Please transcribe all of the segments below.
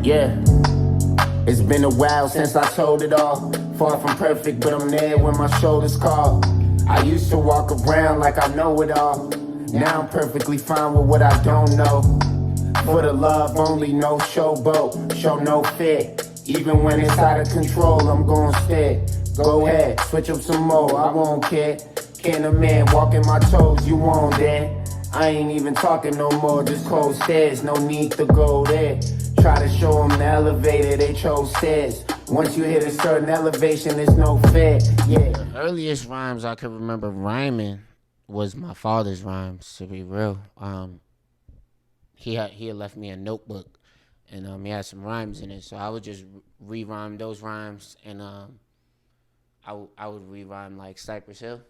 Yeah, it's been a while since I told it all. Far from perfect, but I'm there when my shoulders call. I used to walk around like I know it all. Now I'm perfectly fine with what I don't know. For the love only, no showboat, show no fit. Even when it's out of control, I'm gon' stay. Go ahead, switch up some more, I won't care. Can a man walk in my toes, you won't dare. I ain't even talking no more, just cold stairs, no need to go there. Try to show them the elevator, they chose stairs. Once you hit a certain elevation, there's no fear, yeah. The earliest rhymes I could remember rhyming was my father's rhymes, to be real. He had left me a notebook, and he had some rhymes in it, so I would just re-rhyme those rhymes, and I would re-rhyme like Cypress Hill.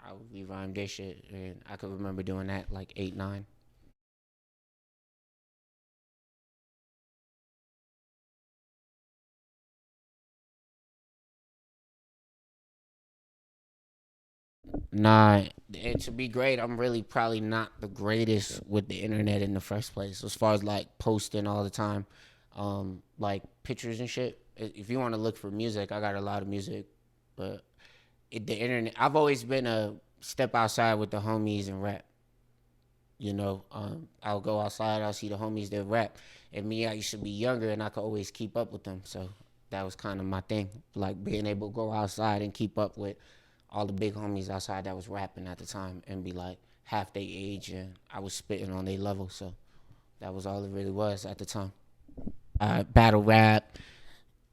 I would re-rhyme this shit, and I could remember doing that like 8, 9. Nah, and to be great, I'm really probably not the greatest with the internet in the first place, as far as like posting all the time, like pictures and shit. If you want to look for music, I got a lot of music, but the internet. I've always been a step outside with the homies and rap. I'll go outside, I'll see the homies that rap, and me, I used to be younger, and I could always keep up with them. So that was kind of my thing, like being able to go outside and keep up with all the big homies outside that was rapping at the time, and be like half their age, and I was spitting on their level. So that was all it really was at the time. Battle rap,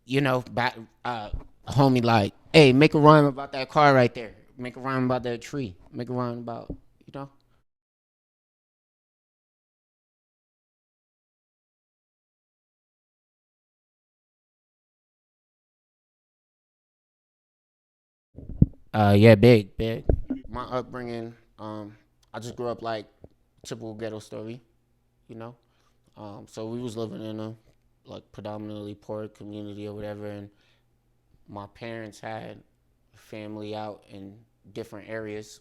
homie like, hey, make a rhyme about that car right there. Make a rhyme about that tree. Make a rhyme about, you know. Yeah, big, big. My upbringing, I just grew up like typical ghetto story, you know. So we was living in a like predominantly poor community or whatever, and my parents had family out in different areas,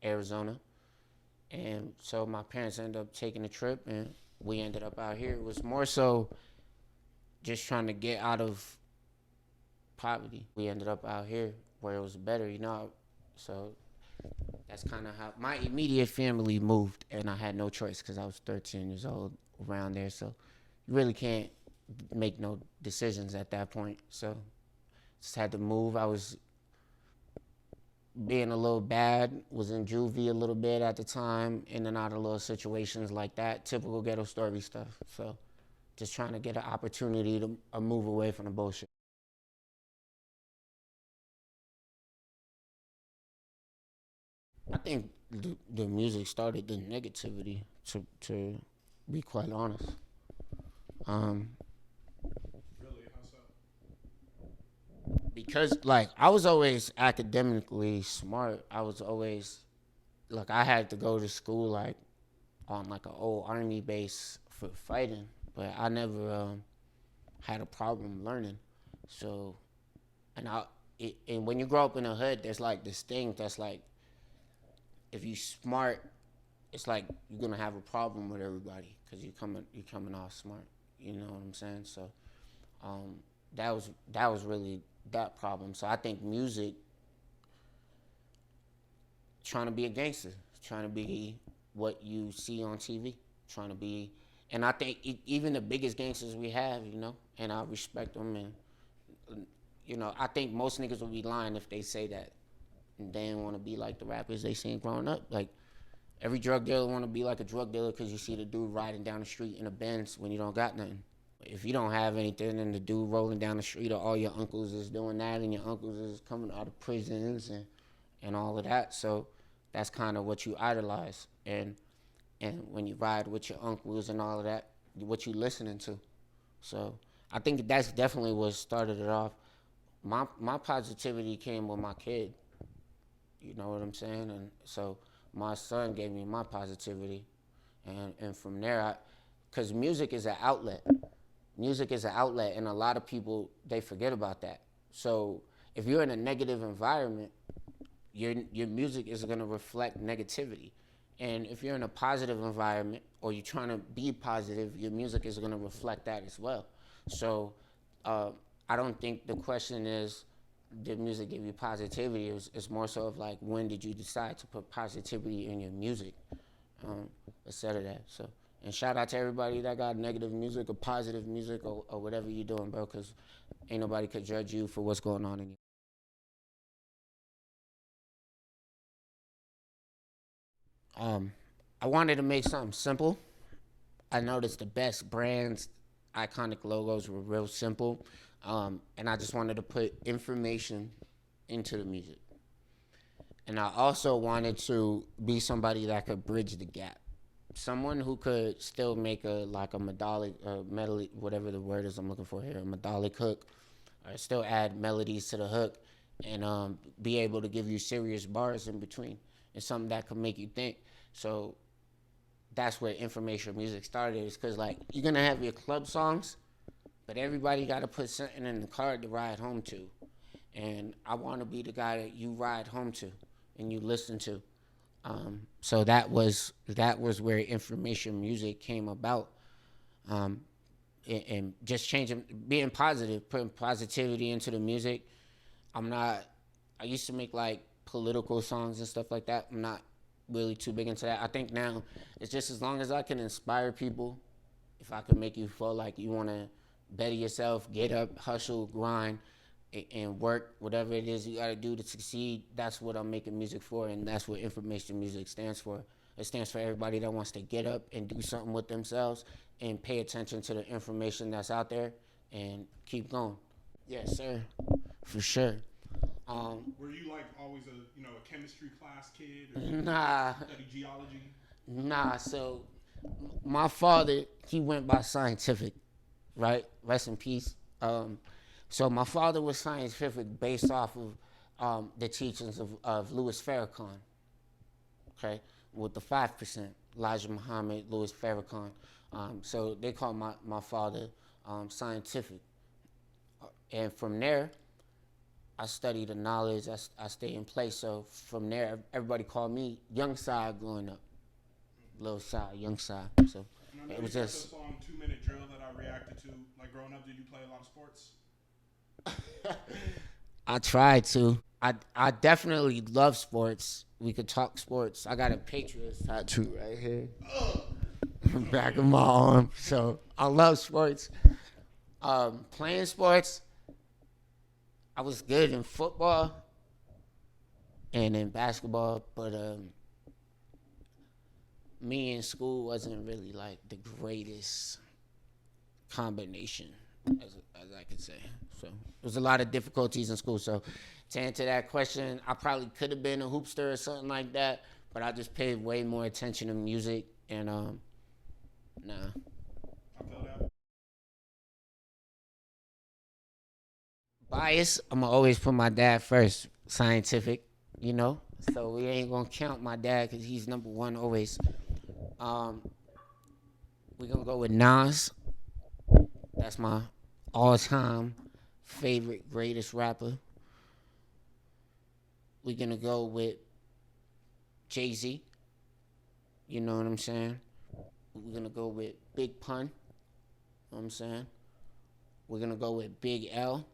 Arizona, and so my parents ended up taking a trip, and we ended up out here. It was more so just trying to get out of poverty. We ended up out here where it was better, you know. So that's kind of how my immediate family moved, and I had no choice because I was 13 years old around there. So you really can't make no decisions at that point. So just had to move. I was being a little bad, was in juvie a little bit at the time, in and out of little situations like that, typical ghetto story stuff. So just trying to get an opportunity to move away from the bullshit. I think the music started the negativity, to be quite honest. Um, because like I was always academically smart. I was always like I had to go to school like on like an old army base for fighting, but I never had a problem learning. So and when you grow up in a hood, there's like this thing that's like if you smart, it's like you're gonna have a problem with everybody because you coming off smart. You know what I'm saying? So um, that was really that problem. So I think music, trying to be a gangster, trying to be what you see on TV, trying to be, and I think even the biggest gangsters we have, and I respect them, and I think most niggas would be lying if they say that they didn't want to be like the rappers they seen growing up. Like every drug dealer want to be like a drug dealer because you see the dude riding down the street in a Benz when you don't got nothing. If you don't have anything and the dude rolling down the street or all your uncles is doing that and your uncles is coming out of prisons and all of that. So that's kind of what you idolize. And when you ride with your uncles and all of that, what you listening to. So I think that's definitely what started it off. My positivity came with my kid. You know what I'm saying? And so my son gave me my positivity. And from there, because music is an outlet. Music is an outlet, and a lot of people, they forget about that. So if you're in a negative environment, your music is going to reflect negativity. And if you're in a positive environment or you're trying to be positive, your music is going to reflect that as well. So uh, I don't think the question is, did music give you positivity? It's more so of like, when did you decide to put positivity in your music, instead of that. So, and shout out to everybody that got negative music or positive music, or whatever you're doing, bro, because ain't nobody could judge you for what's going on in you. Um, I wanted to make something simple. I noticed the best brands, iconic logos were real simple. And I just wanted to put information into the music. And I also wanted to be somebody that could bridge the gap. Someone who could still make a like a melodic, melody, whatever the word is I'm looking for here, a melodic hook, or still add melodies to the hook, and be able to give you serious bars in between. It's something that could make you think. So that's where information music started. Is because like you're gonna have your club songs, but everybody got to put something in the car to ride home to. And I want to be the guy that you ride home to and you listen to. So that was where information music came about. Um, and just changing, being positive, putting positivity into the music. I'm not. I used to make like political songs and stuff like that. I'm not really too big into that. I think now it's just as long as I can inspire people, if I can make you feel like you want to better yourself, get up, hustle, grind, and work, whatever it is you got to do to succeed, that's what I'm making music for, and that's what information music stands for. It stands for everybody that wants to get up and do something with themselves and pay attention to the information that's out there and keep going. Yes, sir, for sure. Were you like always a chemistry class kid or Nah, study geology? nah. So my father, he went by scientific, right? Rest in peace. So my father was scientific based off of the teachings of Louis Farrakhan, okay, with the 5%, Elijah Muhammad, Louis Farrakhan. So they call my father scientific. And from there, I study the knowledge, I stay in place. So from there, everybody called me Young Scy growing up. Little Scy, Young Scy. So And I know it you was got the just, song 2 Minute Drill that I reacted to. Like growing up, did you play a lot of sports? I tried to. I definitely love sports. We could talk sports. I got a Patriots tattoo right here, back of my arm. So I love sports. Playing sports, I was good in football and in basketball, but me in school wasn't really like the greatest combination, as I could say. So there was a lot of difficulties in school. So to answer that question, I probably could have been a hoopster or something like that, but I just paid way more attention to music, and nah. I feel that. Bias, I'm gonna always put my dad first. Scientific, you know. So we ain't gonna count my dad because he's number one always. Um, we gonna go with Nas. That's my all-time favorite, greatest rapper. We gonna go with Jay-Z. You know what I'm saying? We're gonna go with Big Pun. You know what I'm saying? We're gonna go with Big L. You know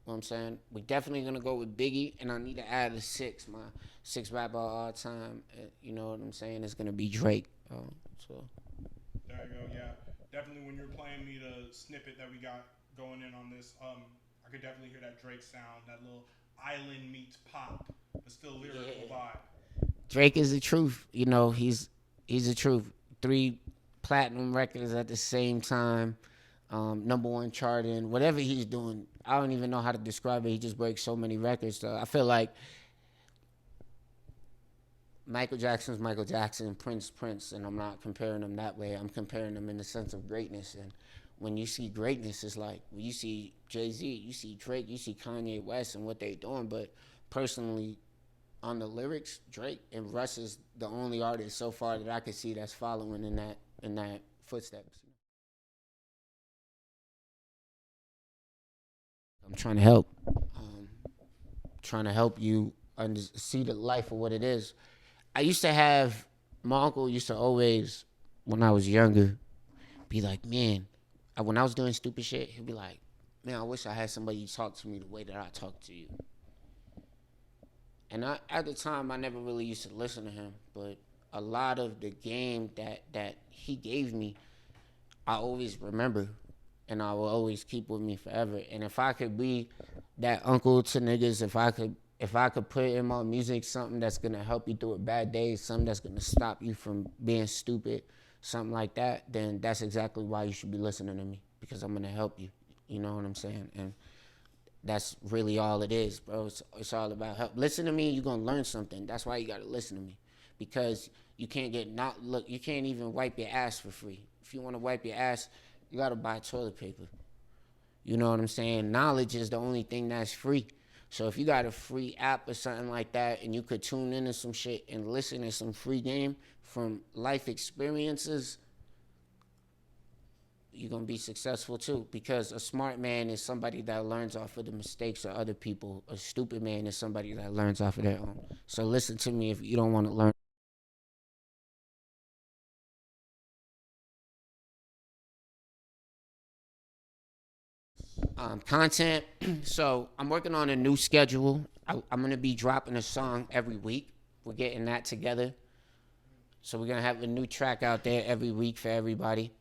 what I'm saying? We're definitely gonna go with Biggie, and I need to add a six. My sixth rapper of all time. You know what I'm saying? It's gonna be Drake. So There you go. Yeah, definitely. When you're playing me the snippet that we got going in on this, I could definitely hear that Drake sound, that little island meets pop, but still lyrical yeah, vibe. Drake is the truth. You know, he's the truth. 3 platinum records at the same time. Number one charting, whatever he's doing, I don't even know how to describe it. He just breaks so many records. So I feel like Michael Jackson's Michael Jackson, Prince, and I'm not comparing them that way. I'm comparing them in the sense of greatness. And when you see greatness, it's like when you see Jay-Z, you see Drake, you see Kanye West and what they're doing. But personally, on the lyrics, Drake and Russ is the only artist so far that I could see that's following in that footsteps. I'm trying to help. Um, Trying to help you see the life of what it is. I used to have my uncle used to always, when I was younger, be like, man, when I was doing stupid shit, he'd be like, man, I wish I had somebody talk to me the way that I talk to you. And at the time, I never really used to listen to him, but a lot of the game that he gave me, I always remember, and I will always keep with me forever. And if I could be that uncle to niggas, if I could put in my music something that's gonna help you through a bad day, something that's gonna stop you from being stupid, something like that, then that's exactly why you should be listening to me, because I'm gonna help you. You know what I'm saying? And that's really all it is, bro. It's all about help. Listen to me, you're gonna learn something. That's why you gotta listen to me, because you can't get not look. You can't even wipe your ass for free. If you want to wipe your ass, you gotta buy toilet paper. You know what I'm saying? Knowledge is the only thing that's free. So if you got a free app or something like that, and you could tune into some shit and listen to some free game from life experiences, you're gonna be successful too. Because a smart man is somebody that learns off of the mistakes of other people. A stupid man is somebody that learns off of their own. So listen to me if you don't want to learn. Content. So I'm working on a new schedule. I'm gonna be dropping a song every week. We're getting that together. So we're gonna have a new track out there every week for everybody.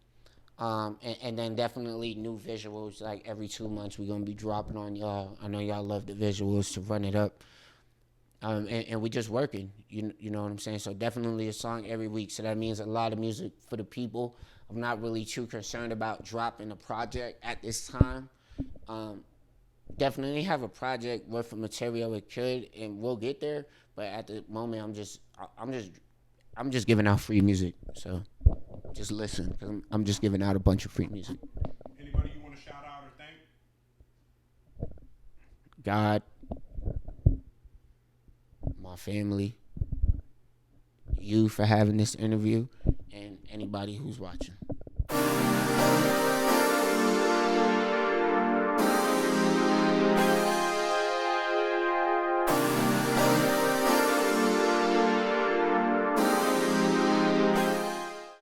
And then definitely new visuals. Like every 2 months, we're gonna be dropping on y'all. I know y'all love the visuals to run it up. And we just working. You know what I'm saying? So definitely a song every week. So that means a lot of music for the people. I'm not really too concerned about dropping a project at this time. Um, Definitely have a project worth of material it could, and we'll get there. But at the moment, I'm just giving out free music. So just listen, because I'm just giving out a bunch of free music. Anybody you want to shout out or thank? God, my family, you for having this interview, and anybody who's watching.